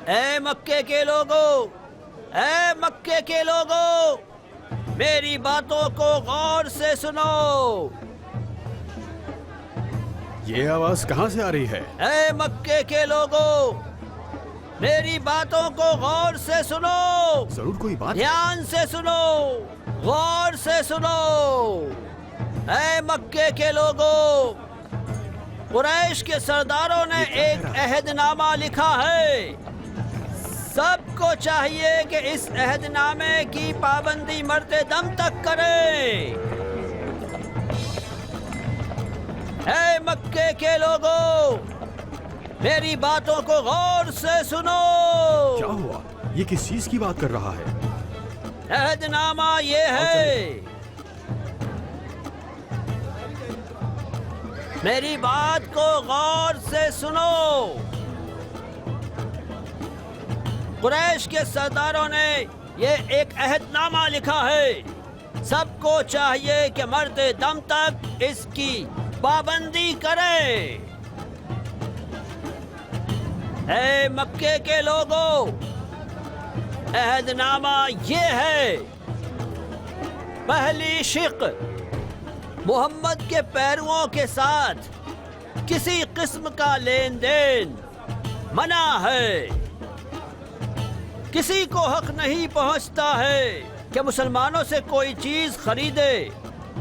اے مکے کے لوگوں، اے مکے کے لوگوں، میری باتوں کو غور سے سنو۔ یہ آواز کہاں سے آ رہی ہے؟ اے مکے کے لوگوں، میری باتوں کو غور سے سنو، ضرور کوئی بات ہے۔ دھیان سے سنو، غور سے سنو۔ اے مکے کے لوگوں، قریش کے سرداروں نے ایک عہد نامہ لکھا ہے۔ سب کو چاہیے کہ اس عہد نامے کی پابندی مرتے دم تک کریں۔ اے مکے کے لوگوں، میری باتوں کو غور سے سنو۔ کیا ہوا؟ یہ کس چیز کی بات کر رہا ہے؟ عہد نامہ یہ ہے، میری بات کو غور سے سنو۔ قریش کے سرداروں نے یہ ایک عہد نامہ لکھا ہے۔ سب کو چاہیے کہ مرتے دم تک اس کی پابندی کرے۔ اے مکے کے لوگوں، عہد نامہ یہ ہے، پہلی شق، محمد کے پیرووں کے ساتھ کسی قسم کا لین دین منع ہے۔ کسی کو حق نہیں پہنچتا ہے کہ مسلمانوں سے کوئی چیز خریدے،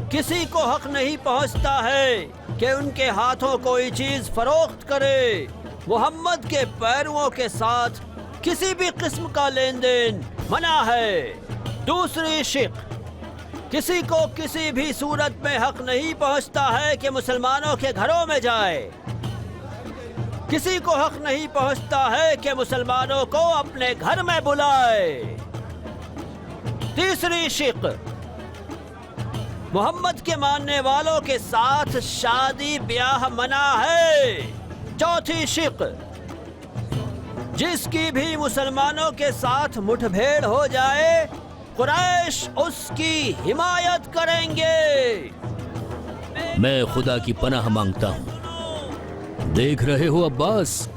کسی کو حق نہیں پہنچتا ہے کہ ان کے ہاتھوں کوئی چیز فروخت کرے۔ محمد کے پیرووں کے ساتھ کسی بھی قسم کا لین دین منع ہے۔ دوسری شق، کسی کو کسی بھی صورت میں حق نہیں پہنچتا ہے کہ مسلمانوں کے گھروں میں جائے، کسی کو حق نہیں پہنچتا ہے کہ مسلمانوں کو اپنے گھر میں بلائے۔ تیسری شق، محمد کے ماننے والوں کے ساتھ شادی بیاہ منع ہے۔ چوتھی شق، جس کی بھی مسلمانوں کے ساتھ مٹھ بھیڑ ہو جائے، قریش اس کی حمایت کریں گے۔ میں خدا کی پناہ مانگتا ہوں۔ دیکھ رہے ہو عباس،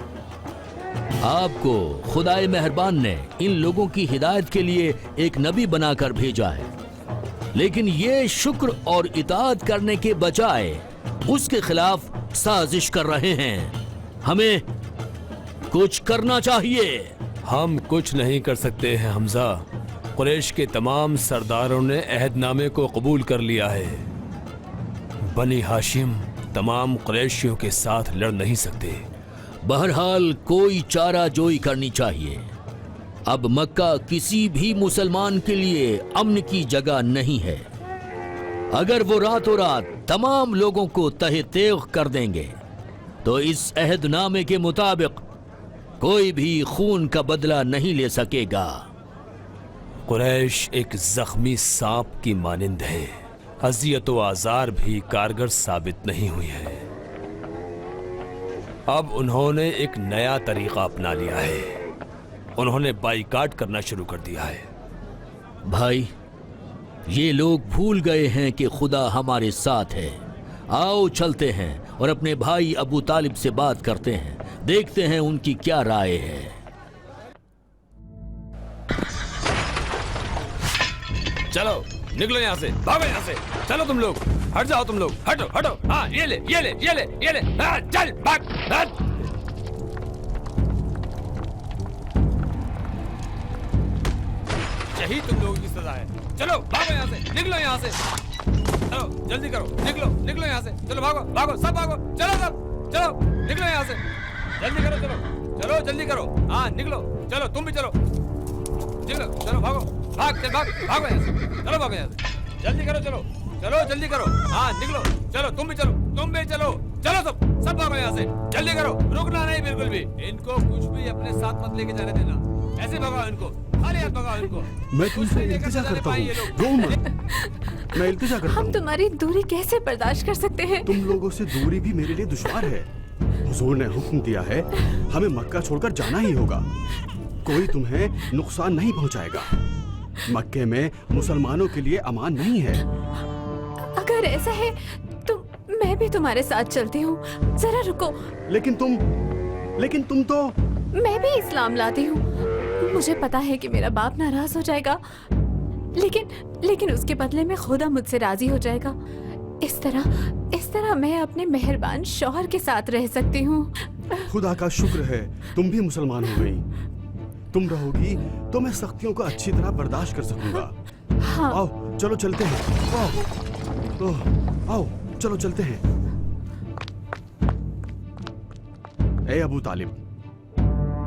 آپ کو خدائے مہربان نے ان لوگوں کی ہدایت کے لیے ایک نبی بنا کر بھیجا ہے، لیکن یہ شکر اور اطاعت کرنے کے بجائے اس کے خلاف سازش کر رہے ہیں۔ ہمیں کچھ کرنا چاہیے۔ ہم کچھ نہیں کر سکتے ہیں حمزہ۔ قریش کے تمام سرداروں نے عہد نامے کو قبول کر لیا ہے۔ بنی ہاشم تمام قریشیوں کے ساتھ لڑ نہیں سکتے۔ بہرحال کوئی چارہ جوئی کرنی چاہیے۔ اب مکہ کسی بھی مسلمان کے لیے امن کی جگہ نہیں ہے۔ اگر وہ راتوں رات تمام لوگوں کو تہہ تیغ کر دیں گے تو اس عہد نامے کے مطابق کوئی بھی خون کا بدلہ نہیں لے سکے گا۔ قریش ایک زخمی سانپ کی مانند ہے۔ اذیت و آزار بھی کارگر ثابت نہیں ہوئی ہے۔ اب انہوں نے ایک نیا طریقہ اپنا لیا ہے۔ انہوں نے بائیکاٹ کرنا شروع کر دیا ہے۔ بھائی، یہ لوگ بھول گئے ہیں کہ خدا ہمارے ساتھ ہے۔ آؤ چلتے ہیں اور اپنے بھائی ابو طالب سے بات کرتے ہیں، دیکھتے ہیں ان کی کیا رائے ہے۔ چلو نکلو یہاں سے، بھاگو یہاں سے، چلو تم لوگ، ہٹ جاؤ تم لوگ، ہٹو ہٹو، ہاں یہ لے یہ لے یہ لے یہ لے، ہاں چل بھاگ بھاگ۔ یہی تم لوگوں کی سزا ہے۔ چلو بھاگو یہاں سے، نکلو یہاں سے، چلو جلدی کرو، نکلو نکلو یہاں سے، چلو بھاگو بھاگو سب بھاگو، چلو سب چلو نکلو یہاں سے، جلدی کرو، چلو چلو جلدی کرو، ہاں نکلو، چلو تم بھی چلو، چلو چلو بھاگو، بھاگ بھاگ بھاگو یہاں سے، چلو بھاگو یہاں سے، جلدی کرو، چلو چلو جلدی کرو، ہاں نکلو، چلو تم بھی چلو، تم بھی چلو، چلو سب بھاگو یہاں سے، جلدی کرو، رکنا نہیں بالکل بھی۔ ان کو کچھ بھی اپنے ساتھ مت لے کے جانے دینا، ایسے بھگاؤ ان کو، خالی ہاتھ بھگاؤ ان کو۔ میں تم سے التجا کرتا ہوں، رو مت۔ میں التجا کرتا ہوں۔ ہم تمہاری دوری کیسے برداشت کر سکتے ہیں؟ تم لوگوں سے دوری بھی میرے لیے دشوار ہے۔ حضور نے حکم دیا ہے ہمیں مکہ چھوڑ کر جانا ہی ہوگا۔ کوئی تمہیں نقصان نہیں پہنچائے گا۔ مکے میں مسلمانوں کے لیے امان نہیں ہے۔ اگر ایسا ہے تو میں بھی تمہارے ساتھ چلتی ہوں، ذرا رکو۔ لیکن تم تو मैं भी इस्लाम लाती हूँ। मुझे पता है कि मेरा बाप नाराज हो जाएगा, लेकिन उसके बदले में खुदा मुझसे राजी हो जाएगा। इस तरह मैं अपने मेहरबान शौहर के साथ रह सकती हूँ। खुदा का शुक्र है तुम भी मुसलमान हो गई। तुम रहोगी तो मैं सख्तियों को अच्छी तरह बर्दाश्त कर सकूंगा। हाँ। आओ चलो चलते हैं। आओ चलो चलते हैं। ए अबू तालिब,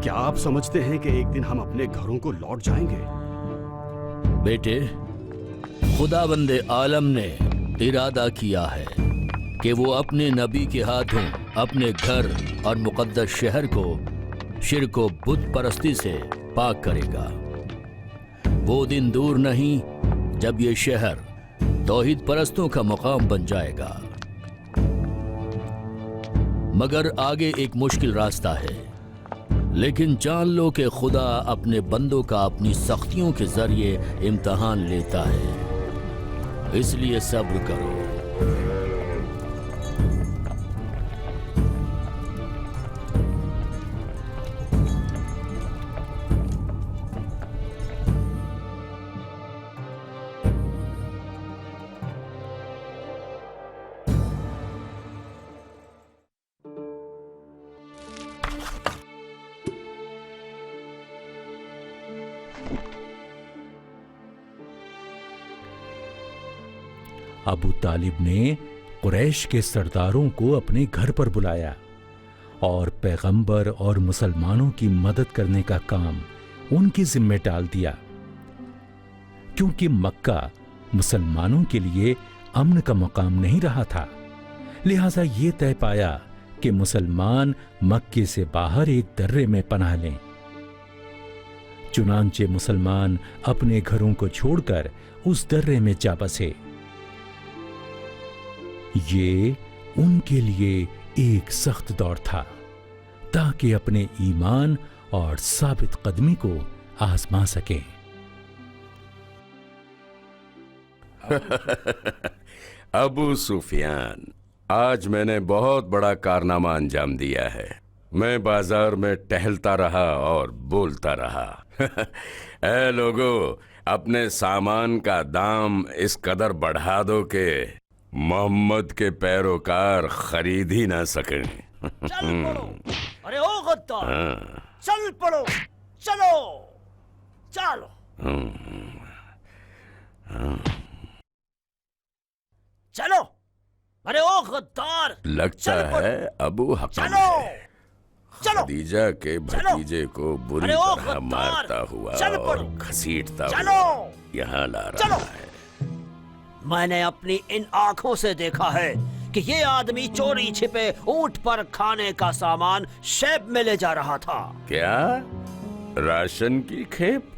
क्या आप समझते हैं कि एक दिन हम अपने घरों को लौट जाएंगे? बेटे, खुदाबंदे आलम ने इरादा किया है कि वो अपने नबी के हाथों अपने घर और मुकद्दस शहर को शिर्क व बुत परस्ती से पाक करेगा। वो दिन दूर नहीं जब ये शहर तौहीद परस्तों का मुकाम बन जाएगा। मगर आगे एक मुश्किल रास्ता है, लेकिन जान लो कि खुदा अपने बंदों का अपनी सख्तियों के जरिए इम्तिहान लेता है, इसलिए सब्र करो। अबू तालिब ने कुरैश के सरदारों को अपने घर पर बुलाया और पैगंबर और मुसलमानों की मदद करने का काम उनके जिम्मे डाल दिया, क्योंकि मक्का मुसलमानों के लिए अमन का मकाम नहीं रहा था। लिहाजा ये तय पाया कि मुसलमान मक्के से बाहर एक दर्रे में पनाह लें। चुनांचे मुसलमान अपने घरों को छोड़कर उस दर्रे में जा बसे। ये उनके लिए एक सख्त दौर था, ताकि अपने ईमान और साबित कदमी को आजमा सकें। अबू सुफियान, आज मैंने बहुत बड़ा कारनामा अंजाम दिया है। मैं बाजार में टहलता रहा और बोलता रहा। ऐ लोगो, अपने सामान का दाम इस कदर बढ़ा दो कि मोहम्मद के पैरोकार खरीद ही ना सकें। चल पड़ो, अरे ओ गद्दार, चल पड़ो, चलो चलो। चलो, अरे ओ गद्दार, लगता है अबू हकम है खदीजा के भतीजे को बुरी तरह मारता हुआ और घसीटता हुआ यहाँ ला रहा है। मैंने अपनी इन आंखों से देखा है कि ये आदमी चोरी छिपे ऊंट पर खाने का सामान शैब में ले जा रहा था। क्या? राशन की खेप?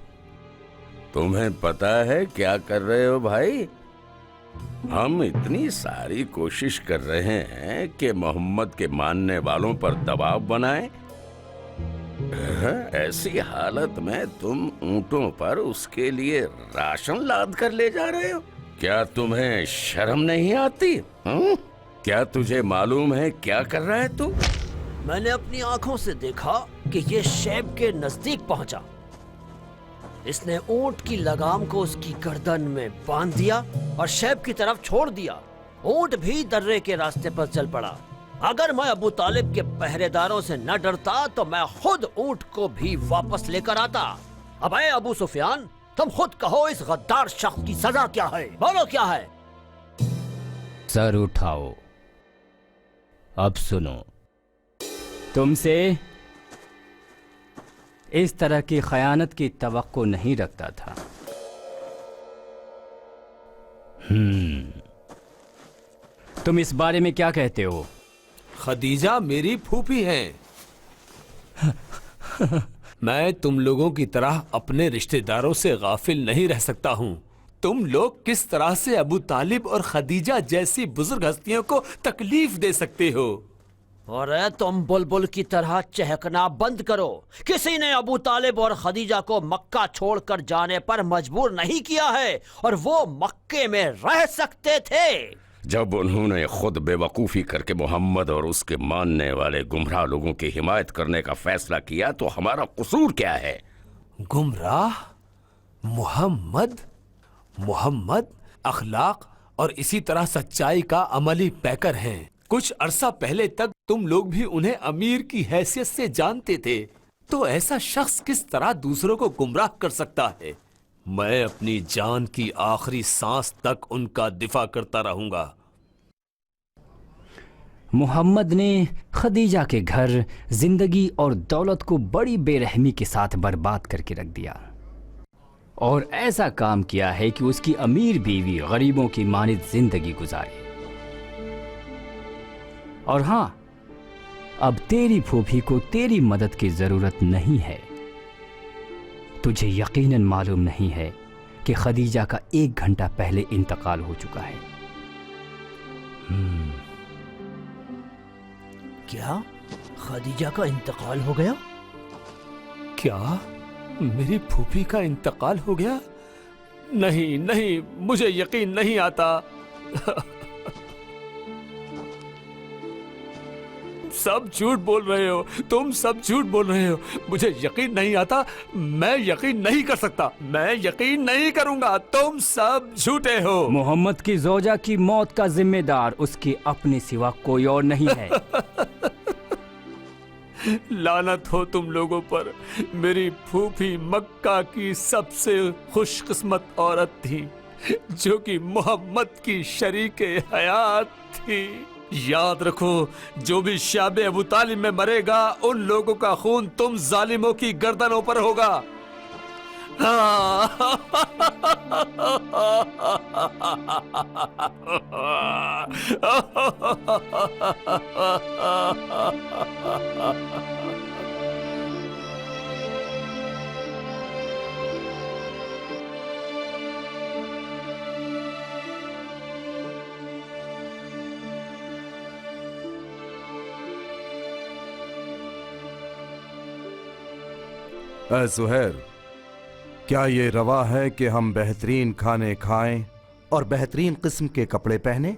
तुम्हें पता है क्या कर रहे हो भाई? हम इतनी सारी कोशिश कर रहे हैं कि मोहम्मद के मानने वालों पर दबाव बनाएं। ऐसी हालत में तुम ऊंटों पर उसके लिए राशन लाद कर ले जा रहे हो? क्या तुम्हें शर्म नहीं आती? क्या तुझे मालूम है क्या कर रहा है तू? मैंने अपनी आंखों से देखा कि ये शैब के नजदीक पहुंचा। इसने ऊंट की लगाम को उसकी गर्दन में बांध दिया और शैब की तरफ छोड़ दिया। ऊंट भी दर्रे के रास्ते पर चल पड़ा। अगर मैं अबू तालिब के पहरेदारों से न डरता तो मैं खुद ऊंट को भी वापस लेकर आता। अब ऐ अबू सुफियान, तुम खुद कहो इस गद्दार शख्स की सजा क्या है? बोलो क्या है? सर उठाओ। अब सुनो, तुमसे इस तरह की खयानत की तवक्को नहीं रखता था। तुम इस बारे में क्या कहते हो? खदीजा मेरी फूफी हैं। मैं तुम लोगों की तरह अपने रिश्तेदारों से गाफिल नहीं रह सकता हूँ। तुम लोग किस तरह से अबू तालिब और खदीजा जैसी बुजुर्ग हस्तियों को तकलीफ दे सकते हो? और तुम बुलबुल की तरह चहकना बंद करो। किसी ने अबू तालिब और खदीजा को मक्का छोड़कर जाने पर मजबूर नहीं किया है और वो मक्के में रह सकते थे। जब उन्होंने खुद बेवकूफ़ी करके मोहम्मद और उसके मानने वाले गुमराह लोगों की हिमायत करने का फैसला किया तो हमारा कसूर क्या है? गुमराह? मोहम्मद अखलाक और इसी तरह सच्चाई का अमली पैकर हैं। कुछ अरसा पहले तक तुम लोग भी उन्हें अमीर की हैसियत से जानते थे, तो ऐसा शख्स किस तरह दूसरों को गुमराह कर सकता है? मैं अपनी जान की आखिरी सांस तक उनका दिफा करता रहूंगा। मोहम्मद ने खदीजा के घर, जिंदगी और दौलत को बड़ी बेरहमी के साथ बर्बाद करके रख दिया और ऐसा काम किया है कि उसकी अमीर बीवी गरीबों की मानित जिंदगी गुजारे। और हाँ, अब तेरी फूफी को तेरी मदद की जरूरत नहीं है। तुझे यकीनन मालूम नहीं है कि खदीजा का 1 घंटा पहले इंतकाल हो चुका है। क्या खदीजा का इंतकाल हो गया? क्या मेरी फूफी का इंतकाल हो गया? नहीं नहीं, मुझे यकीन नहीं आता। सब झूठ बोल रहे हो, तुम सब झूठ बोल रहे हो। मुझे यकीन नहीं आता, मैं यकीन नहीं कर सकता, मैं यकीन नहीं करूंगा। तुम सब झूठे हो। मोहम्मद की जोजा की मौत का जिम्मेदार उसके अपने सिवा कोई और नहीं है। लानत हो तुम लोगों पर। मेरी फूफी मक्का की सबसे खुशकिस्मत औरत थी, जो कि मोहम्मद की शरीके हयात थी। याद रखो, जो भी शाबे अबू तालिब में मरेगा, उन लोगों का खून तुम जालिमों की गर्दनों पर होगा। सुहैर, क्या ये रवा है कि हम बेहतरीन खाने खाएं और बेहतरीन किस्म के कपड़े पहने,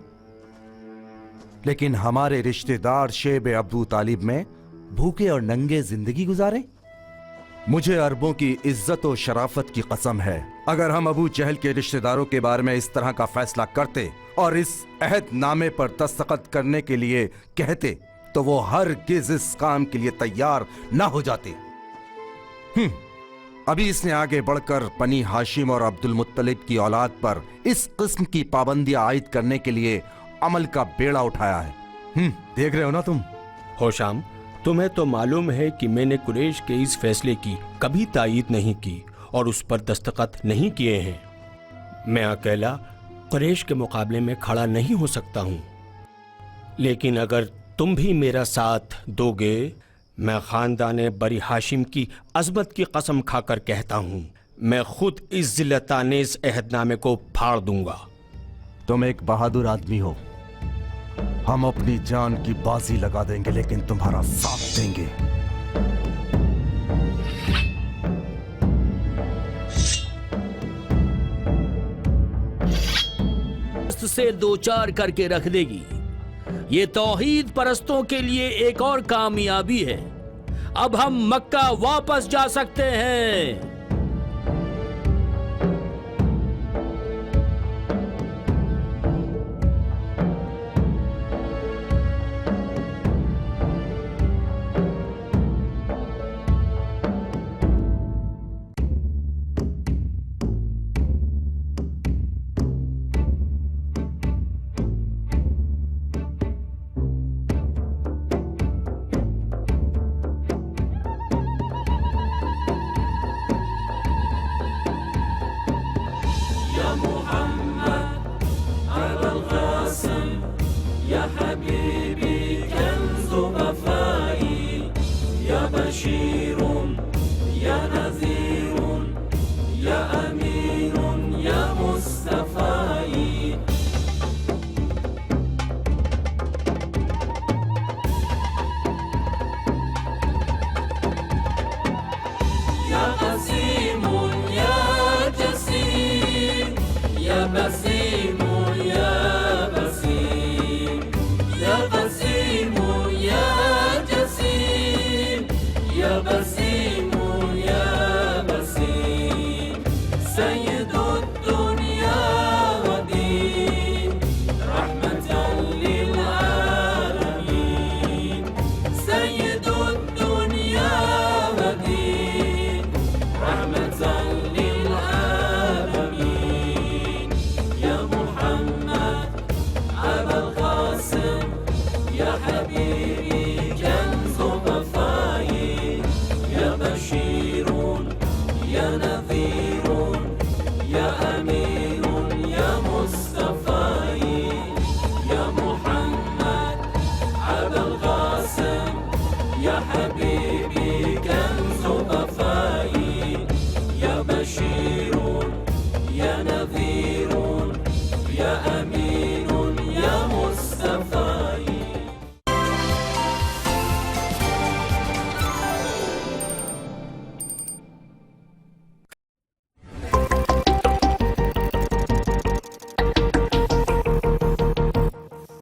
लेकिन हमारे रिश्तेदार शेब अबू तालिब में भूखे और नंगे जिंदगी गुजारें? मुझे अरबों की इज्जत और शराफत की कसम है, अगर हम अबू जहल के रिश्तेदारों के बारे में इस तरह का फैसला करते और इस अहदनामे पर दस्तखत करने के लिए कहते, तो वो हरगिज़ इस काम के लिए तैयार ना हो जाते। अभी इसने आगे बढ़कर बनी हाशिम और अब्दुल मुत्तलिब की औलाद पर इस किस्म की पाबंदियां आयद करने के लिए अमल का बेड़ा उठाया है। देख रहे हो ना तुम? होशाम, तुम्हें तो मालूम है कि मैंने कुरैश के इस फैसले की कभी तायीद नहीं की और उस पर दस्तखत नहीं किए हैं। मैं अकेला कुरैश के मुकाबले में खड़ा नहीं हो सकता हूँ, लेकिन अगर तुम भी मेरा साथ दोगे, मैं खानदान बरी हाशिम की अजमत की कसम खाकर कहता हूँ, मैं खुद इस जिल्लतानेज़ अहदनामे को फाड़ दूंगा। तुम एक बहादुर आदमी हो, हम अपनी जान की बाजी लगा देंगे, लेकिन तुम्हारा साथ देंगे। से दो चार करके रख देगी। ये तौहीद परस्तों के लिए एक और कामयाबी है। अब हम मक्का वापस जा सकते हैं। حبيبي كنز ضفائي يا بشير